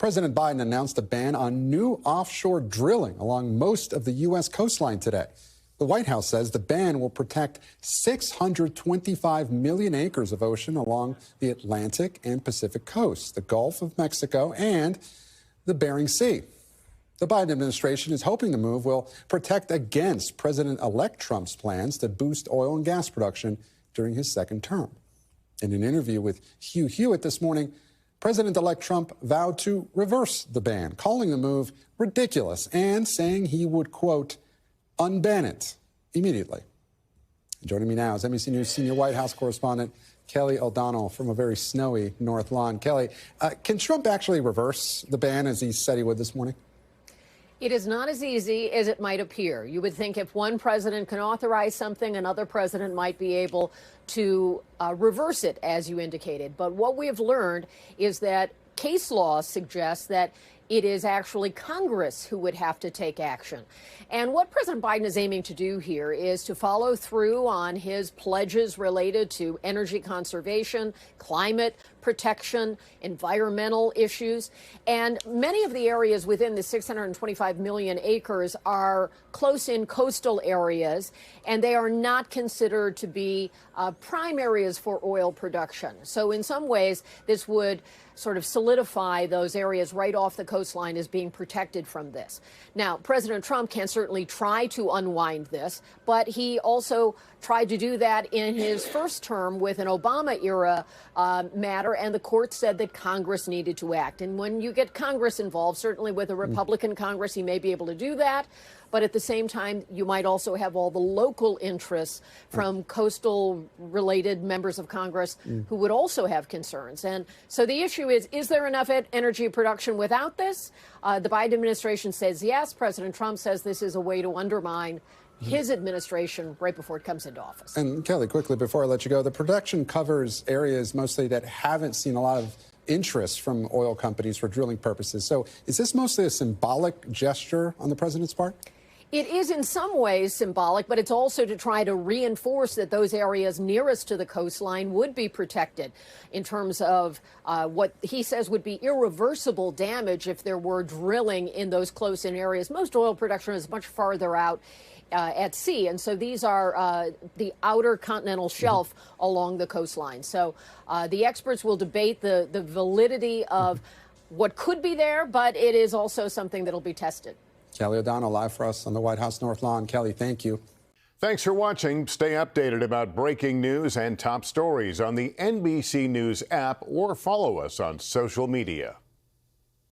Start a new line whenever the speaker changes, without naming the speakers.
President Biden announced a ban on new offshore drilling along most of the U.S. coastline today. The White House says the ban will protect 625 million acres of ocean along the Atlantic and Pacific coasts, the Gulf of Mexico, and the Bering Sea. The Biden administration is hoping the move will protect against President-elect Trump's plans to boost oil and gas production during his second term. In an interview with Hugh Hewitt this morning, President-elect Trump vowed to reverse the ban, calling the move ridiculous and saying he would, quote, unban it immediately. Joining me now is NBC News senior White House correspondent Kelly O'Donnell from a very snowy North Lawn. Kelly, can Trump actually reverse the ban as he said he would this morning?
It is not as easy as it might appear. You would think if one president can authorize something, another president might be able to reverse it, as you indicated. But what we have learned is that case law suggests that it is actually Congress who would have to take action. And what President Biden is aiming to do here is to follow through on his pledges related to energy conservation, climate protection, environmental issues. And many of the areas within the 625 million acres are close in coastal areas, and they are not considered to be prime areas for oil production. So in some ways, this would sort of solidify those areas right off the coastline as being protected from this. Now, President Trump can certainly try to unwind this, but he also tried to do that in his first term with an Obama-era matter, and the court said that Congress needed to act. And when you get Congress involved, certainly with a Republican Congress, he may be able to do that. But at the same time, you might also have all the local interests from coastal-related members of Congress who would also have concerns. And so the issue is there enough energy production without this? The Biden administration says yes. President Trump says this is a way to undermine his administration right before it comes into office.
And Kelly, quickly, before I let you go, the production covers areas mostly that haven't seen a lot of interest from oil companies for drilling purposes. So is this mostly a symbolic gesture on the president's part?
It is in some ways symbolic, but it's also to try to reinforce that those areas nearest to the coastline would be protected in terms of what he says would be irreversible damage if there were drilling in those close-in areas. Most oil production is much farther out at sea, and so these are the outer continental shelf along the coastline. So the experts will debate the validity of what could be there, but it is also something that will be tested.
Kelly O'Donnell, live for us on the White House North Lawn. Kelly, thank you.
Thanks for watching. Stay updated about breaking news and top stories on the NBC News app or follow us on social media.